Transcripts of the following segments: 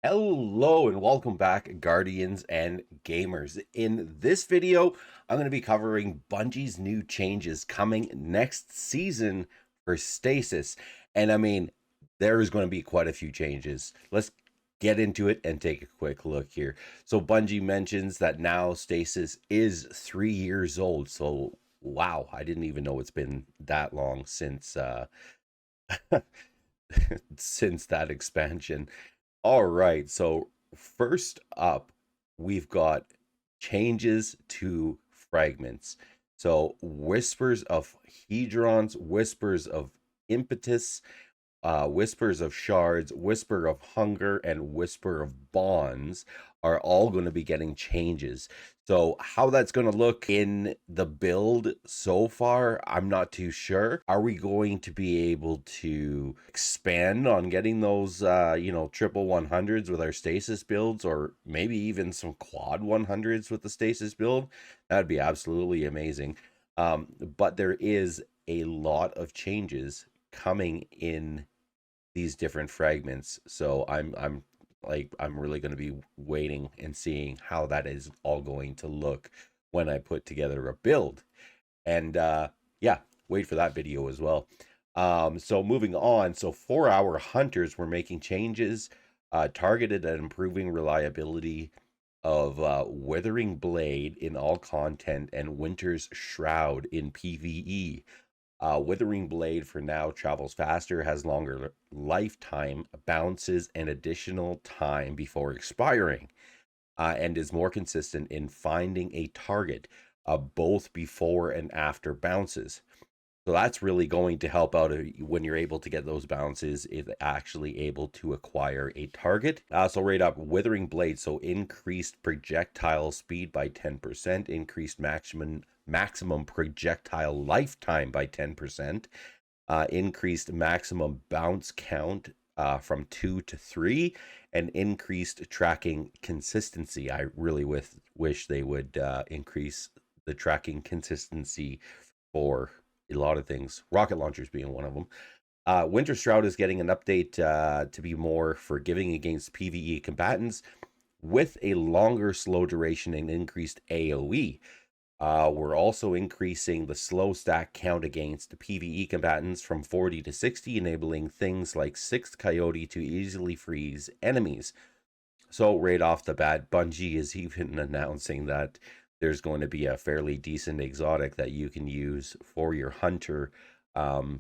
Hello and welcome back, Guardians and Gamers. In this video, I'm going to be covering Bungie's new changes coming next season for Stasis. And I mean, there is going to be quite a few changes. Let's get into it and take a quick look here. So Bungie mentions that now Stasis is 3 years old. So wow, I didn't even know it's been that long since since that expansion. All right. So first up, we've got changes to fragments. So whispers of hedrons, whispers of impetus, whispers of shards, whisper of hunger, and whisper of bonds are all going to be getting changes. So how that's going to look in the build so far, I'm not too sure. Are we going to be able to expand on getting those, triple 100s with our stasis builds, or maybe even some quad 100s with the stasis build? That'd be absolutely amazing. But there is a lot of changes coming in these different fragments. So I'm really going to be waiting and seeing how that is all going to look when I put together a build. And yeah, wait for that video as well. So moving on, so for our hunters, we're making changes targeted at improving reliability of Withering Blade in all content and Winter's Shroud in PvE. Withering Blade for now travels faster, has longer lifetime, bounces an additional time before expiring, and is more consistent in finding a target both before and after bounces. So that's really going to help out when you're able to get those bounces, is actually able to acquire a target. So right up, Withering Blade, so increased projectile speed by 10%, increased maximum projectile lifetime by 10%, increased maximum bounce count from 2 to 3, and increased tracking consistency. I really wish they would increase the tracking consistency for a lot of things, rocket launchers being one of them. Winter Shroud is getting an update to be more forgiving against PvE combatants with a longer slow duration and increased AoE. We're also increasing the slow stack count against PvE combatants from 40 to 60, enabling things like Sixth Coyote to easily freeze enemies. So right off the bat, Bungie is even announcing that there's going to be a fairly decent exotic that you can use for your hunter, to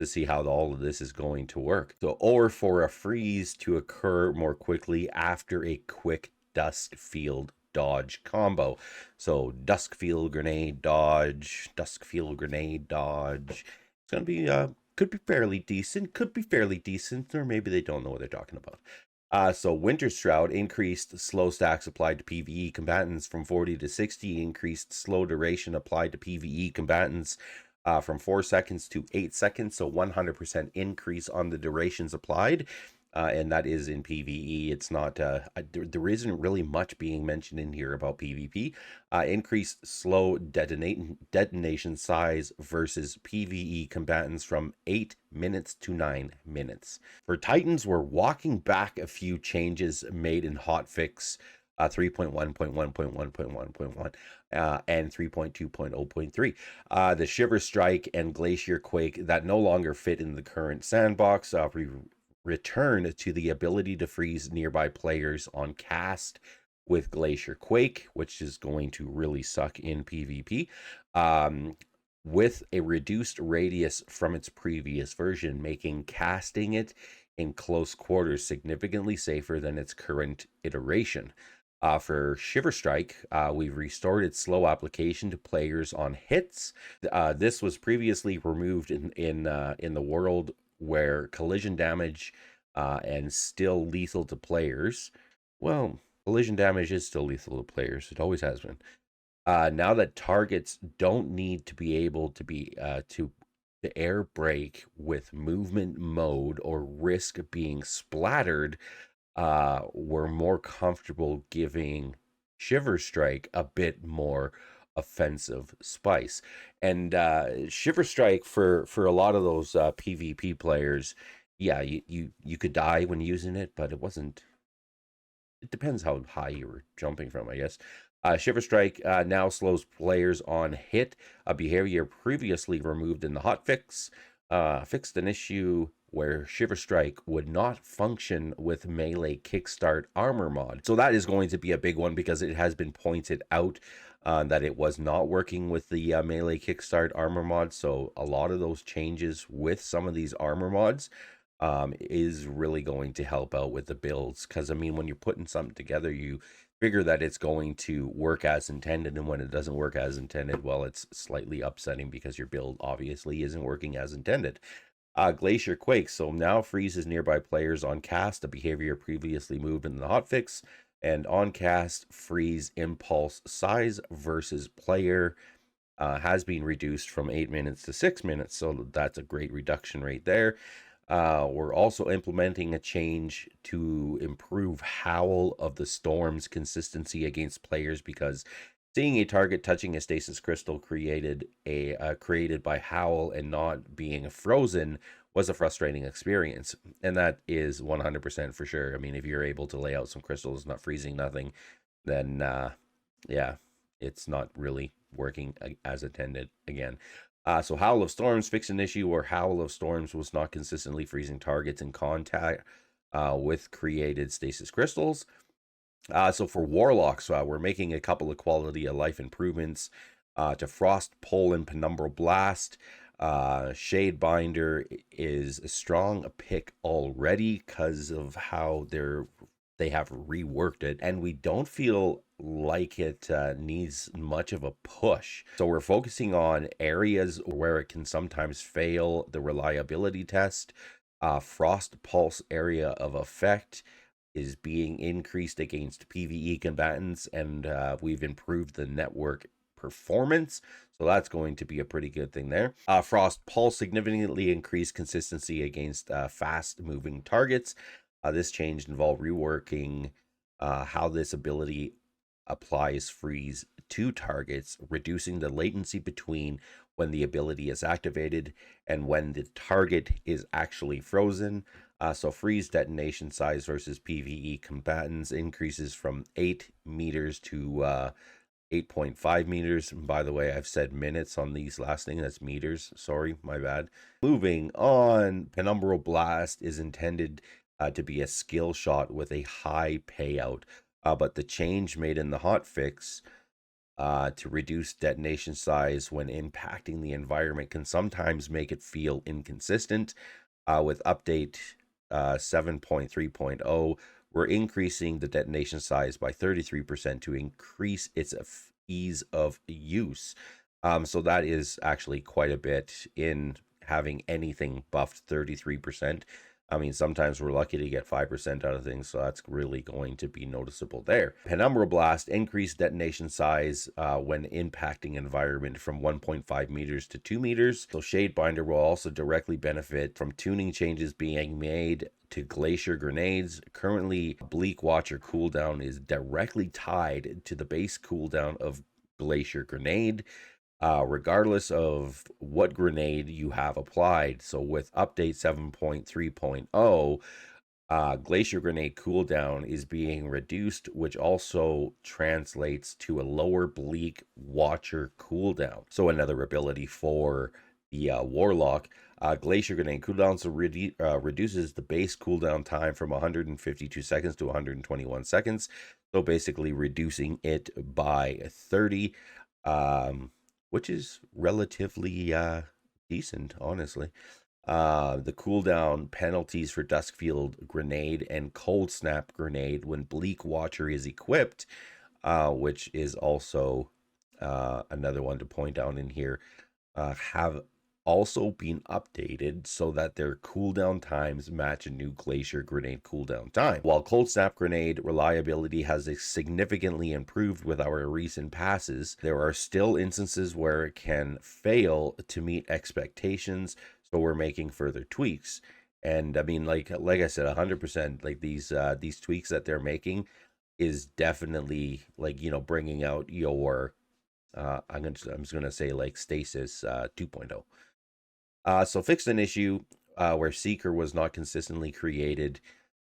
see how all of this is going to work. So, or for a freeze to occur more quickly after a quick dusk field dodge combo. So dusk field grenade dodge, dusk field grenade dodge. It's gonna be could be fairly decent, or maybe they don't know what they're talking about. So Winter Shroud increased slow stacks applied to PvE combatants from 40 to 60, increased slow duration applied to PvE combatants from 4 seconds to 8 seconds, so 100% increase on the durations applied. And that is in PvE. It's not, there isn't really much being mentioned in here about PvP. Increased slow detonation size versus PvE combatants from 8 minutes to 9 minutes. For Titans, we're walking back a few changes made in hotfix 3.1.1.1.1.1 and 3.2.0.3. The Shiver Strike and Glacier Quake that no longer fit in the current sandbox return to the ability to freeze nearby players on cast with Glacier Quake, which is going to really suck in PvP. With a reduced radius from its previous version, making casting it in close quarters significantly safer than its current iteration. For Shiver Strike, we've restored its slow application to players on hits. This was previously removed in the world where collision damage and still lethal to players. Well, collision damage is still lethal to players. It always has been. Now that targets don't need to be able to be to air brake with movement mode or risk being splattered, we're more comfortable giving Shiver Strike a bit more offensive spice. And Shiver Strike for a lot of those PvP players, yeah, you could die when using it, but it wasn't it depends how high you were jumping from, I guess. Shiver Strike now slows players on hit, a behavior previously removed in the hotfix. Fixed an issue where Shiver Strike would not function with melee kickstart armor mod. So that is going to be a big one because it has been pointed out that it was not working with the melee kickstart armor mod. So a lot of those changes with some of these armor mods is really going to help out with the builds. Because I mean, when you're putting something together, you figure that it's going to work as intended, and when it doesn't work as intended, well, it's slightly upsetting because your build obviously isn't working as intended. Glacier Quake. So now freezes nearby players on cast, a behavior previously moved in the hotfix, and on cast freeze impulse size versus player has been reduced from 8 minutes to 6 minutes. So that's a great reduction right there. We're also implementing a change to improve Howl of the Storm's consistency against players, because seeing a target touching a stasis crystal created by Howl and not being frozen was a frustrating experience, and that is 100% for sure. I mean, if you're able to lay out some crystals, not freezing nothing, then yeah, it's not really working as intended again. So Howl of Storms fixed an issue where Howl of Storms was not consistently freezing targets in contact with created stasis crystals. So for Warlocks, we're making a couple of quality of life improvements to Frost Pull and Penumbral Blast. Shade Binder is a strong pick already because of how they have reworked it, and we don't feel like it needs much of a push. So we're focusing on areas where it can sometimes fail the reliability test. Frost Pulse area of effect is being increased against PvE combatants, and we've improved the network performance. So that's going to be a pretty good thing there. Frost Pulse significantly increased consistency against fast moving targets. This change involved reworking how this ability applies freeze to targets, reducing the latency between when the ability is activated and when the target is actually frozen. So freeze detonation size versus PvE combatants increases from 8 meters to 8.5 meters. And by the way, I've said minutes on these last thing. That's meters. Sorry, my bad. Moving on, Penumbral Blast is intended to be a skill shot with a high payout. But the change made in the hotfix to reduce detonation size when impacting the environment can sometimes make it feel inconsistent. With update 7.3.0, we're increasing the detonation size by 33% to increase its ease of use. So that is actually quite a bit in having anything buffed 33%. I mean, sometimes we're lucky to get 5% out of things, so that's really going to be noticeable there. Penumbral Blast increased detonation size when impacting environment from 1.5 meters to 2 meters. So Shade Binder will also directly benefit from tuning changes being made to Glacier Grenades. Currently, Bleak Watcher cooldown is directly tied to the base cooldown of Glacier Grenade, regardless of what grenade you have applied. So with update 7.3.0, Glacier Grenade cooldown is being reduced, which also translates to a lower Bleak Watcher cooldown. So another ability for the Warlock. Glacier Grenade cooldown reduces the base cooldown time from 152 seconds to 121 seconds. So basically reducing it by 30. Which is relatively decent, honestly. The cooldown penalties for Duskfield Grenade and Cold Snap Grenade when Bleak Watcher is equipped, which is also another one to point out in here, have also been updated so that their cooldown times match a new Glacier Grenade cooldown time. While Cold Snap Grenade reliability has significantly improved with our recent passes, there are still instances where it can fail to meet expectations, so we're making further tweaks. And I mean, like I said, 100%, like these tweaks that they're making is definitely, like, you know, bringing out your I'm just gonna say like stasis 2.0. So fixed an issue where Seeker was not consistently created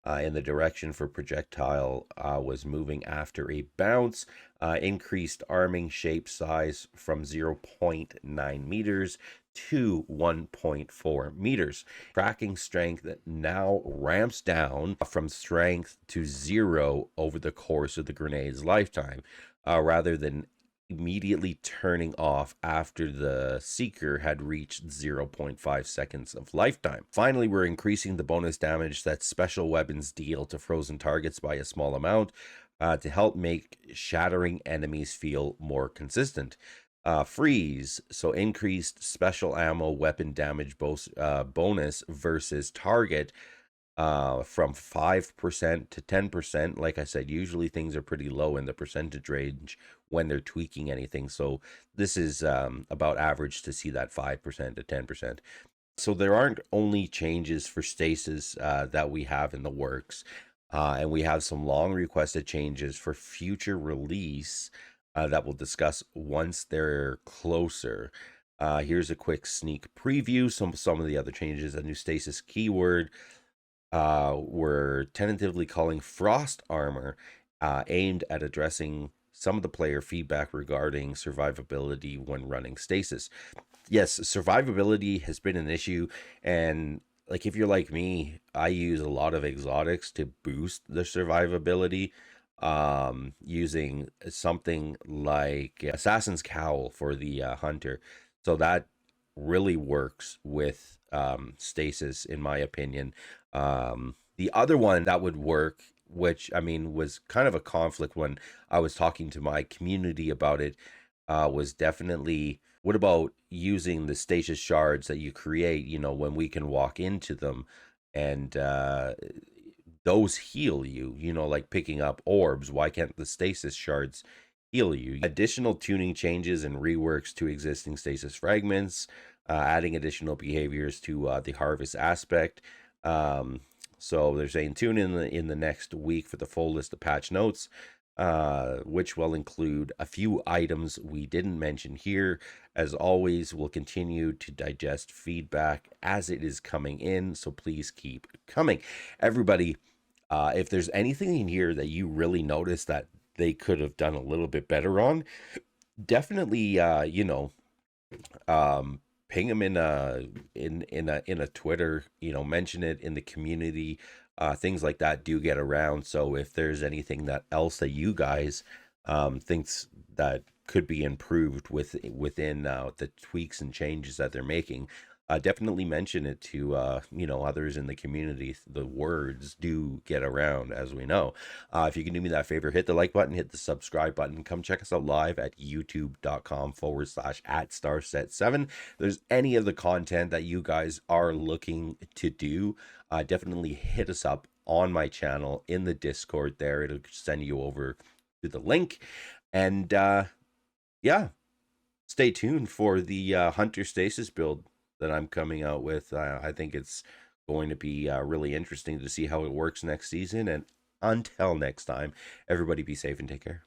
in the direction for projectile was moving after a bounce, increased arming shape size from 0.9 meters to 1.4 meters. Tracking strength now ramps down from strength to 0 over the course of the grenade's lifetime, rather than immediately turning off after the seeker had reached 0.5 seconds of lifetime. Finally, we're increasing the bonus damage that special weapons deal to frozen targets by a small amount, to help make shattering enemies feel more consistent. Freeze, so increased special ammo weapon damage bonus versus target, from 5% to 10%. Like I said, usually things are pretty low in the percentage range when they're tweaking anything. So this is about average to see that 5% to 10%. So there aren't only changes for stasis that we have in the works, and we have some long requested changes for future release that we'll discuss once they're closer. Here's a quick sneak preview. Some of the other changes: a new stasis keyword, we're tentatively calling Frost Armor, aimed at addressing some of the player feedback regarding survivability when running stasis. Yes, survivability has been an issue, and like if you're like me, I use a lot of exotics to boost the survivability, using something like Assassin's Cowl for the hunter. So that really works with stasis, in my opinion. The other one that would work, which I mean was kind of a conflict when I was talking to my community about it, was definitely, what about using the stasis shards that you create, when we can walk into them, and those heal you, like picking up orbs. Why can't the stasis shards heal you? Additional tuning changes and reworks to existing stasis fragments, adding additional behaviors to the harvest aspect. So they're saying tune in the next week for the full list of patch notes, which will include a few items we didn't mention here. As always, we'll continue to digest feedback as it is coming in, so please keep coming. Everybody, if there's anything in here that you really notice that they could have done a little bit better on, definitely, ping them in a Twitter, mention it in the community. Things like that do get around. So if there's anything that else that you guys thinks that could be improved within the tweaks and changes that they're making, definitely mention it to others in the community. The words do get around, as we know. If you can do me that favor, hit the like button, hit the subscribe button. Come check us out live at youtube.com/@starset7. If there's any of the content that you guys are looking to do, definitely hit us up on my channel in the Discord there. It'll send you over to the link. And yeah, stay tuned for the Hunter Stasis build that I'm coming out with. I think it's going to be really interesting to see how it works next season. And until next time, everybody be safe and take care.